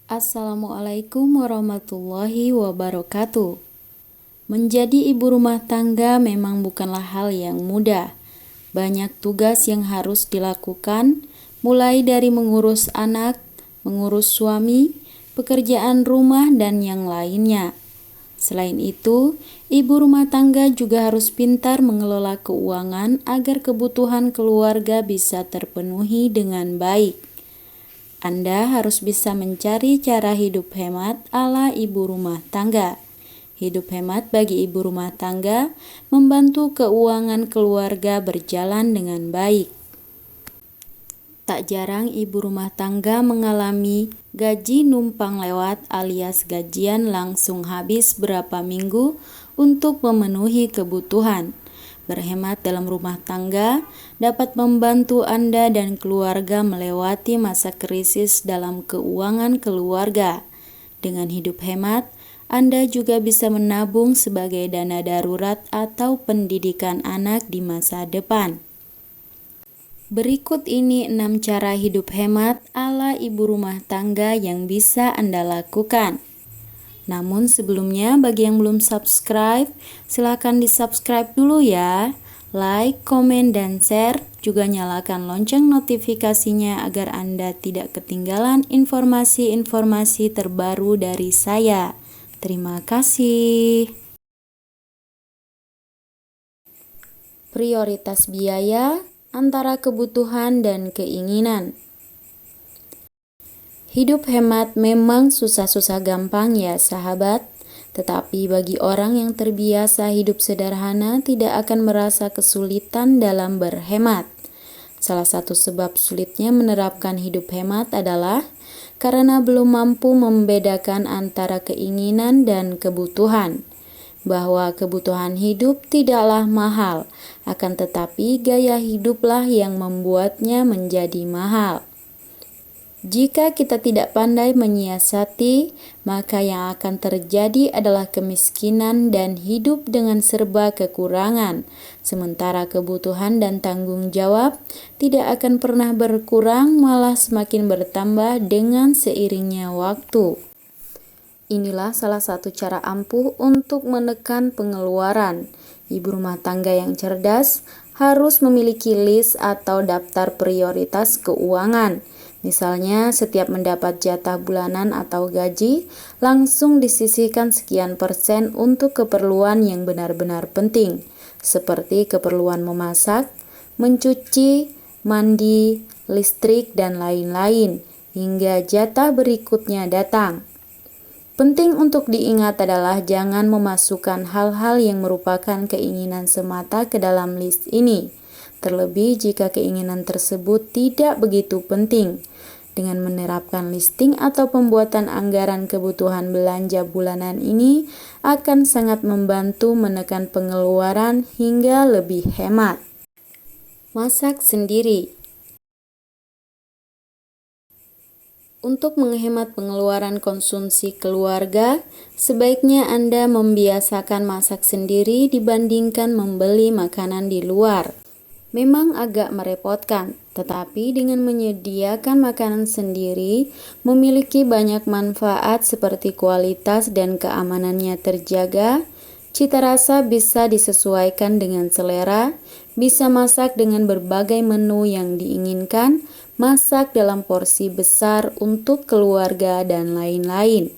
Assalamualaikum warahmatullahi wabarakatuh. Menjadi ibu rumah tangga memang bukanlah hal yang mudah. Banyak tugas yang harus dilakukan, mulai dari mengurus anak, mengurus suami, pekerjaan rumah, dan yang lainnya. Selain itu, ibu rumah tangga juga harus pintar mengelola keuangan agar kebutuhan keluarga bisa terpenuhi dengan baik. Anda harus bisa mencari cara hidup hemat ala ibu rumah tangga. Hidup hemat bagi ibu rumah tangga membantu keuangan keluarga berjalan dengan baik. Tak jarang ibu rumah tangga mengalami gaji numpang lewat alias gajian langsung habis berapa minggu untuk memenuhi kebutuhan. Berhemat dalam rumah tangga dapat membantu Anda dan keluarga melewati masa krisis dalam keuangan keluarga. Dengan hidup hemat, Anda juga bisa menabung sebagai dana darurat atau pendidikan anak di masa depan. Berikut ini 6 cara hidup hemat ala ibu rumah tangga yang bisa Anda lakukan. Namun sebelumnya, bagi yang belum subscribe, silakan di-subscribe dulu ya. Like, komen, dan share. Juga nyalakan lonceng notifikasinya agar Anda tidak ketinggalan informasi-informasi terbaru dari saya. Terima kasih. Prioritas biaya antara kebutuhan dan keinginan. Hidup hemat memang susah-susah gampang ya sahabat, tetapi bagi orang yang terbiasa hidup sederhana tidak akan merasa kesulitan dalam berhemat. Salah satu sebab sulitnya menerapkan hidup hemat adalah karena belum mampu membedakan antara keinginan dan kebutuhan. Bahwa kebutuhan hidup tidaklah mahal, akan tetapi gaya hiduplah yang membuatnya menjadi mahal. Jika kita tidak pandai menyiasati, maka yang akan terjadi adalah kemiskinan dan hidup dengan serba kekurangan. Sementara kebutuhan dan tanggung jawab tidak akan pernah berkurang, malah semakin bertambah dengan seiringnya waktu. Inilah salah satu cara ampuh untuk menekan pengeluaran. Ibu rumah tangga yang cerdas harus memiliki list atau daftar prioritas keuangan. Misalnya, setiap mendapat jatah bulanan atau gaji, langsung disisihkan sekian persen untuk keperluan yang benar-benar penting, seperti keperluan memasak, mencuci, mandi, listrik, dan lain-lain, hingga jatah berikutnya datang. Penting untuk diingat adalah jangan memasukkan hal-hal yang merupakan keinginan semata ke dalam list ini. Terlebih jika keinginan tersebut tidak begitu penting. Dengan menerapkan listing atau pembuatan anggaran kebutuhan belanja bulanan ini akan sangat membantu menekan pengeluaran hingga lebih hemat. Masak sendiri. Untuk menghemat pengeluaran konsumsi keluarga, sebaiknya Anda membiasakan masak sendiri dibandingkan membeli makanan di luar. Memang agak merepotkan, tetapi dengan menyediakan makanan sendiri memiliki banyak manfaat seperti kualitas dan keamanannya terjaga, cita rasa bisa disesuaikan dengan selera, bisa masak dengan berbagai menu yang diinginkan, masak dalam porsi besar untuk keluarga, dan lain-lain.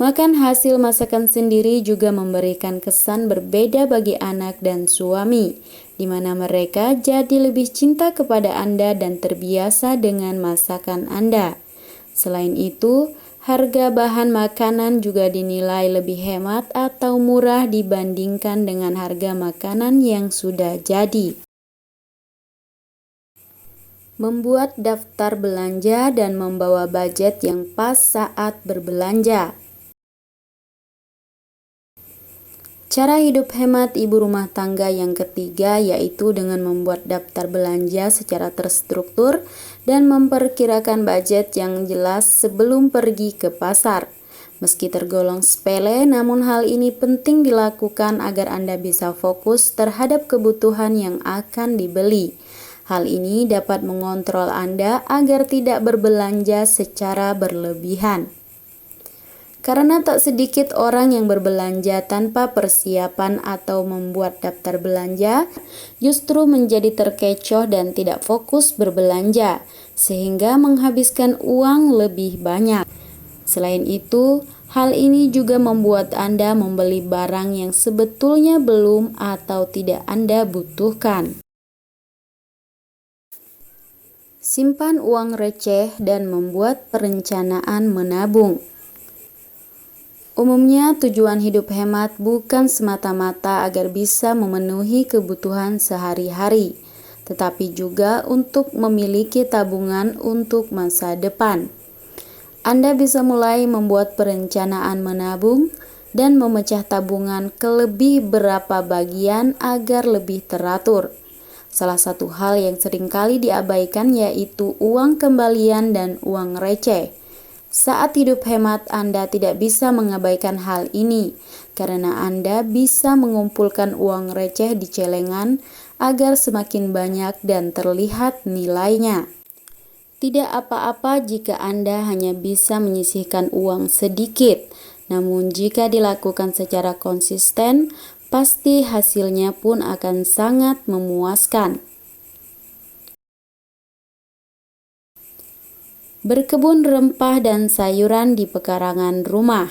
Makan hasil masakan sendiri juga memberikan kesan berbeda bagi anak dan suami, di mana mereka jadi lebih cinta kepada Anda dan terbiasa dengan masakan Anda. Selain itu, harga bahan makanan juga dinilai lebih hemat atau murah dibandingkan dengan harga makanan yang sudah jadi. Membuat daftar belanja dan membawa budget yang pas saat berbelanja. Cara hidup hemat ibu rumah tangga yang ketiga yaitu dengan membuat daftar belanja secara terstruktur dan memperkirakan budget yang jelas sebelum pergi ke pasar. Meski tergolong sepele, namun hal ini penting dilakukan agar Anda bisa fokus terhadap kebutuhan yang akan dibeli. Hal ini dapat mengontrol Anda agar tidak berbelanja secara berlebihan. Karena tak sedikit orang yang berbelanja tanpa persiapan atau membuat daftar belanja, justru menjadi terkecoh dan tidak fokus berbelanja, sehingga menghabiskan uang lebih banyak. Selain itu, hal ini juga membuat Anda membeli barang yang sebetulnya belum atau tidak Anda butuhkan. Simpan uang receh dan membuat perencanaan menabung. Umumnya, tujuan hidup hemat bukan semata-mata agar bisa memenuhi kebutuhan sehari-hari, tetapi juga untuk memiliki tabungan untuk masa depan. Anda bisa mulai membuat perencanaan menabung dan memecah tabungan ke lebih berapa bagian agar lebih teratur. Salah satu hal yang seringkali diabaikan yaitu uang kembalian dan uang receh. Saat hidup hemat, Anda tidak bisa mengabaikan hal ini, karena Anda bisa mengumpulkan uang receh di celengan agar semakin banyak dan terlihat nilainya. Tidak apa-apa jika Anda hanya bisa menyisihkan uang sedikit, namun jika dilakukan secara konsisten, pasti hasilnya pun akan sangat memuaskan. Berkebun rempah dan sayuran di pekarangan rumah.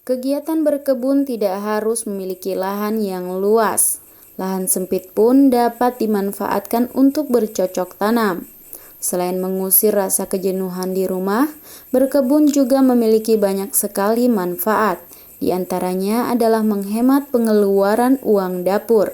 Kegiatan berkebun tidak harus memiliki lahan yang luas. Lahan sempit pun dapat dimanfaatkan untuk bercocok tanam. Selain mengusir rasa kejenuhan di rumah, berkebun juga memiliki banyak sekali manfaat. Di antaranya adalah menghemat pengeluaran uang dapur.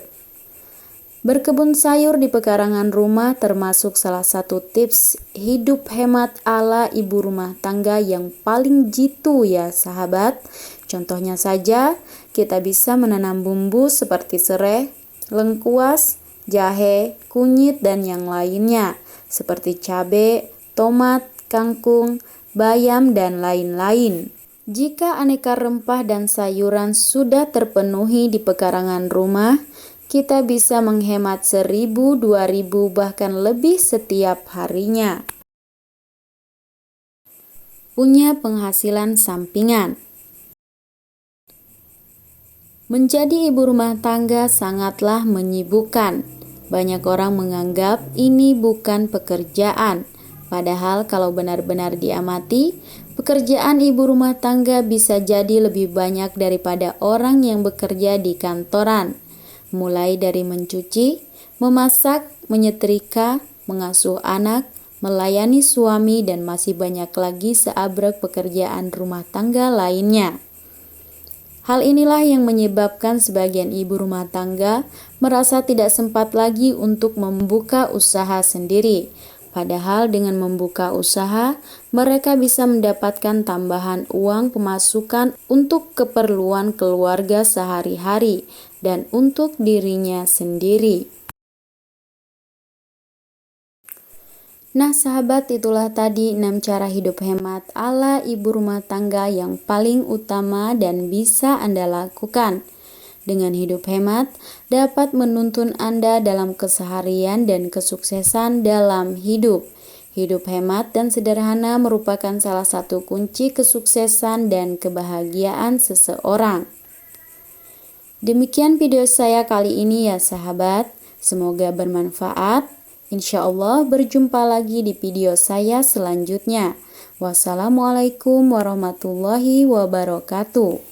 Berkebun sayur di pekarangan rumah termasuk salah satu tips hidup hemat ala ibu rumah tangga yang paling jitu ya sahabat. Contohnya saja, kita bisa menanam bumbu seperti serai, lengkuas, jahe, kunyit, dan yang lainnya seperti cabai, tomat, kangkung, bayam, dan lain-lain. Jika aneka rempah dan sayuran sudah terpenuhi di pekarangan rumah, kita bisa menghemat 1.000, 2.000, bahkan lebih setiap harinya. Punya penghasilan sampingan. Menjadi ibu rumah tangga sangatlah menyibukkan. Banyak orang menganggap ini bukan pekerjaan. Padahal kalau benar-benar diamati, pekerjaan ibu rumah tangga bisa jadi lebih banyak daripada orang yang bekerja di kantoran. Mulai dari mencuci, memasak, menyetrika, mengasuh anak, melayani suami, dan masih banyak lagi seabrek pekerjaan rumah tangga lainnya. Hal inilah yang menyebabkan sebagian ibu rumah tangga merasa tidak sempat lagi untuk membuka usaha sendiri. Padahal dengan membuka usaha, mereka bisa mendapatkan tambahan uang pemasukan untuk keperluan keluarga sehari-hari dan untuk dirinya sendiri. Nah sahabat, itulah tadi 6 cara hidup hemat ala ibu rumah tangga yang paling utama dan bisa Anda lakukan. Dengan hidup hemat, dapat menuntun Anda dalam keseharian dan kesuksesan dalam hidup. Hidup hemat dan sederhana merupakan salah satu kunci kesuksesan dan kebahagiaan seseorang. Demikian video saya kali ini ya sahabat, semoga bermanfaat. Insya Allah berjumpa lagi di video saya selanjutnya. Wassalamualaikum warahmatullahi wabarakatuh.